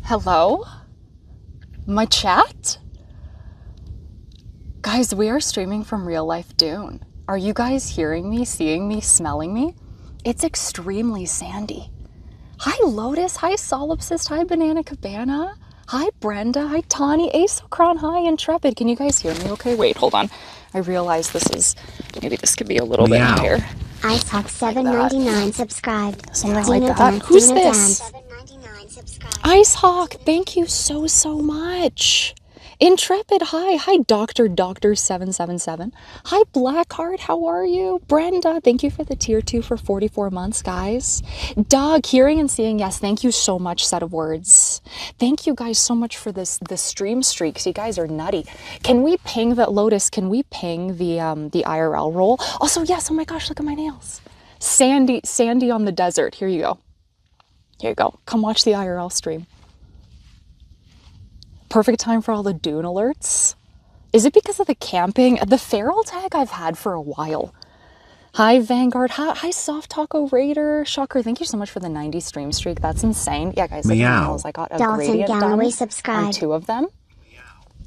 Hello? My chat? Guys, we are streaming from real life Dune. Are you guys hearing me, seeing me, smelling me? It's extremely sandy. Hi Lotus, hi Solipsist, hi Banana Cabana, hi Brenda, hi Tawny, Asocron, hi Intrepid. Can you guys hear me okay? Wait, hold on. I realize maybe this could be a little bit higher. IceHawk799 subscribed. Something like that. Who's this? Icehawk, thank you so much. Intrepid, hi Doctor 777. Hi Blackheart, how are you? Brenda, thank you for the tier 2 for 44 months, guys. Dog, hearing and seeing, yes, thank you so much, set of words. Thank you guys so much for this stream streaks. You guys are nutty. Can we ping that Lotus? Can we ping the IRL roll? Also, yes, oh my gosh, look at my nails. Sandy on the desert. Here you go. Here you go. Come watch the IRL stream. Perfect time for all the Dune alerts. Is it because of the camping? The feral tag I've had for a while. Hi Vanguard. Hi Soft Taco Raider. Shocker, thank you so much for the 90 stream streak. That's insane. Yeah, guys, look at my nails. I got a gradient done on 2 of them.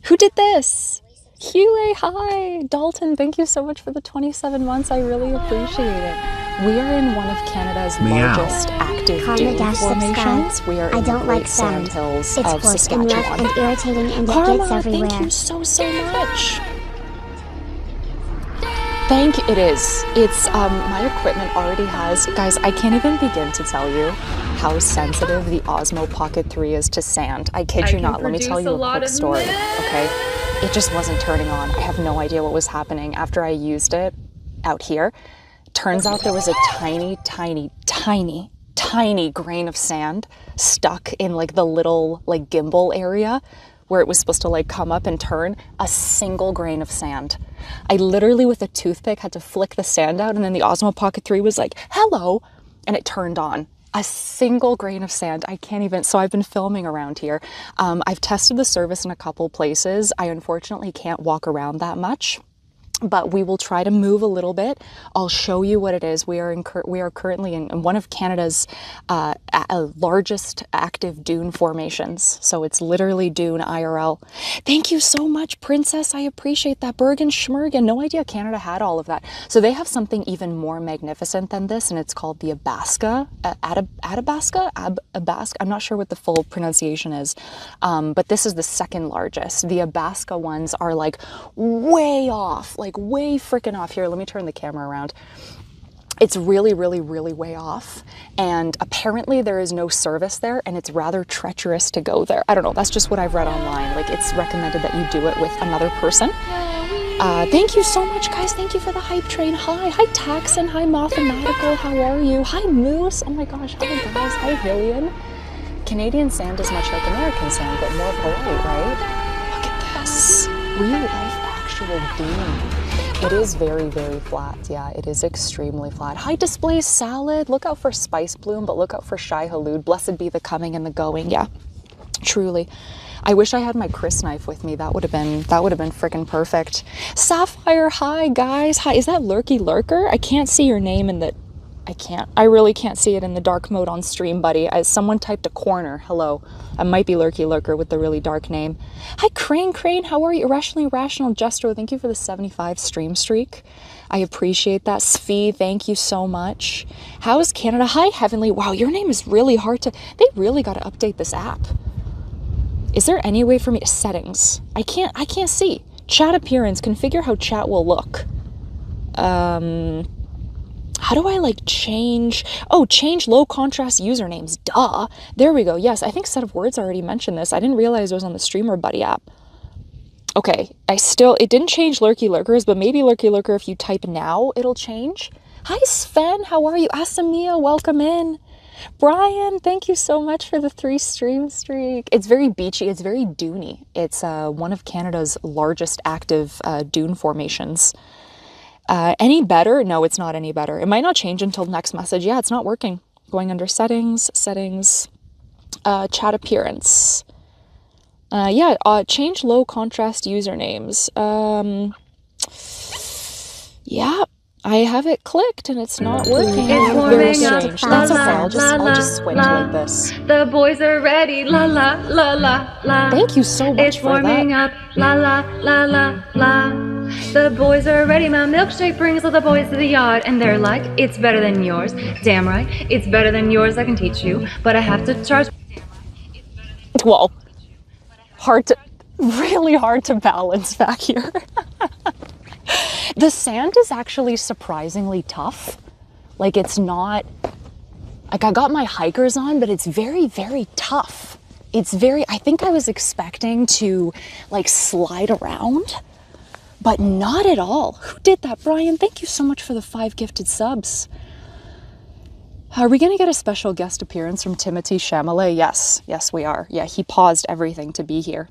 Who did this? Hue, hi. Dalton, thank you so much for the 27 months. I really appreciate it. We are in one of Canada's largest active dune formations. We are in the Great Sand Hills of Saskatchewan. And irritating and Karma, thank you so much. It is. It's, my equipment already has, guys, I can't even begin to tell you how sensitive the Osmo Pocket 3 is to sand. I kid you not. Let me tell you a quick story, okay? It just wasn't turning on. I have no idea what was happening after I used it out here. Turns out there was a tiny grain of sand stuck in like the little like gimbal area where it was supposed to like come up and turn. A single grain of sand. I literally with a toothpick had to flick the sand out, and then the Osmo Pocket 3 was like, hello, and it turned on. A single grain of sand. I can't even, so I've been filming around here. I've tested the service in a couple places. I unfortunately can't walk around that much, but we will try to move a little bit. I'll show you what it is. We are currently in one of Canada's largest active dune formations. So it's literally dune IRL. Thank you so much, Princess. I appreciate that. Bergen Schmergen. No idea Canada had all of that. So they have something even more magnificent than this, and it's called the Abasca. Abasca. I'm not sure what the full pronunciation is, but this is the second largest. The Abasca ones are like way off, like way freaking off. Here, let me turn the camera around. It's really way off, and apparently there is no service there, and it's rather treacherous to go there. I don't know, that's just what I've read online. Like, it's recommended that you do it with another person. Thank you so much, guys. Thank you for the hype train. Hi Taxon. Hi Mathematical. How are you? Hi Moose. Oh my gosh. Hi guys. Hi Hillian. Canadian sand is much like American sand, but more polite, right? Look at this. Real life actual dune. It is very flat. Yeah, it is extremely flat. Hi Display Salad. Look out for Spice Bloom, but look out for Shy Halud. Blessed be the coming and the going. Yeah, truly. I wish I had my Chris knife with me. That would have been freaking perfect. Sapphire, hi guys. Hi, is that Lurky Lurker? I can't see your name in the, I really can't see it in the dark mode on stream, buddy. Someone typed a corner. Hello. I might be Lurky Lurker with the really dark name. Hi Crane, how are you? Irrationally Rational Justro, thank you for the 75 stream streak. I appreciate that. Svi, thank you so much. How is Canada? Hi Heavenly. Wow, your name is really hard to, they really got to update this app. Is there any way for me to settings? I can't see. Chat appearance, configure how chat will look. How do I like change? Oh, change low contrast usernames. Duh. There we go. Yes, I think Set of Words already mentioned this. I didn't realize it was on the Streamer Buddy app. Okay, it didn't change Lurky Lurkers, but maybe Lurky Lurker, if you type now, it'll change. Hi Sven, how are you? Asamia, welcome in. Brian, thank you so much for the 3 stream streak. It's very beachy. It's very duney. It's one of Canada's largest active dune formations. Any better? No, it's not any better. It might not change until next message. Yeah, it's not working. Going under settings, chat appearance. Change low contrast usernames. Yeah, I have it clicked and it's not working. It's Very warming up, strange. la, That's okay. la, I'll just switch la. like this. The boys are ready, la la la la la. Thank you so much It's for warming that. up, la la la la la. The boys are ready, my milkshake brings all the boys to the yard, and they're like, it's better than yours. Damn right, it's better than yours, I can teach you, but I have to charge. Whoa. Really hard to balance back here. The sand is actually surprisingly tough. Like it's not, like I got my hikers on, but it's very, very tough. I think I was expecting to like slide around, but not at all. Who did that? Brian, thank you so much for the 5 gifted subs. Are we gonna get a special guest appearance from Timothée Chalamet? Yes, we are. Yeah, he paused everything to be here.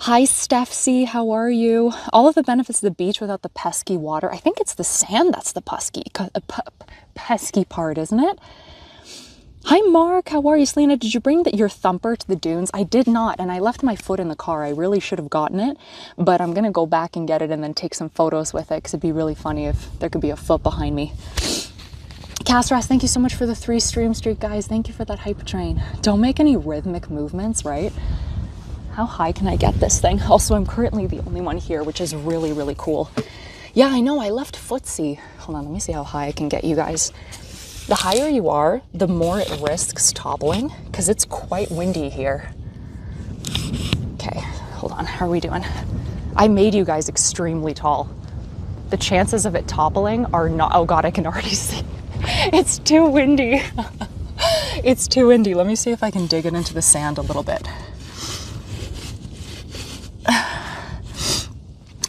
Hi, Steph C, how are you? All of the benefits of the beach without the pesky water. I think it's the sand that's the pesky part, isn't it? Hi, Mark, how are you? Selena, did you bring your thumper to the dunes? I did not, and I left my foot in the car. I really should have gotten it, but I'm gonna go back and get it and then take some photos with it because it'd be really funny if there could be a foot behind me. Castras, thank you so much for the 3 stream streak, guys. Thank you for that hype train. Don't make any rhythmic movements, right? How high can I get this thing? Also, I'm currently the only one here, which is really, really cool. Yeah, I know, I left footsie. Hold on, let me see how high I can get you guys. The higher you are, the more it risks toppling, because it's quite windy here. Okay, hold on, how are we doing? I made you guys extremely tall. The chances of it toppling are not, oh God, I can already see. It's too windy. It's too windy. Let me see if I can dig it into the sand a little bit.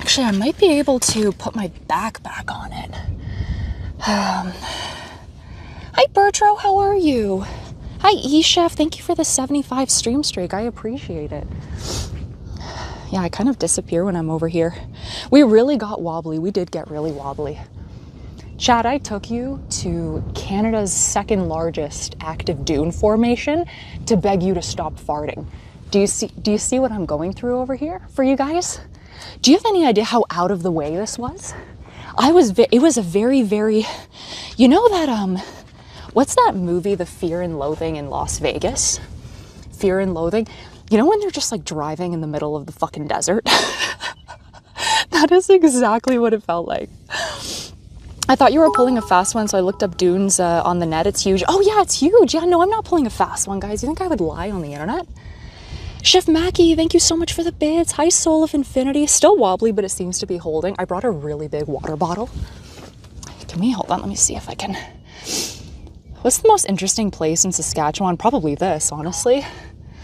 Actually, I might be able to put my back on it. Hi, Bertro, how are you? Hi, E-Chef, thank you for the 75 stream streak. I appreciate it. Yeah, I kind of disappear when I'm over here. We really got wobbly. We did get really wobbly. Chad, I took you to Canada's 2nd largest active dune formation to beg you to stop farting. Do you see what I'm going through over here for you guys? Do you have any idea how out of the way this was? It was a very, very, you know that, what's that movie, The Fear and Loathing in Las Vegas? Fear and Loathing? You know when they're just like driving in the middle of the fucking desert? That is exactly what it felt like. I thought you were pulling a fast one, so I looked up dunes on the net. It's huge. Oh yeah, it's huge. Yeah, no, I'm not pulling a fast one, guys. You think I would lie on the internet? Chef Mackie, thank you so much for the bits. Hi, Soul of Infinity. Still wobbly, but it seems to be holding. I brought a really big water bottle. Hold on, let me see if I can. What's the most interesting place in Saskatchewan? Probably this, honestly.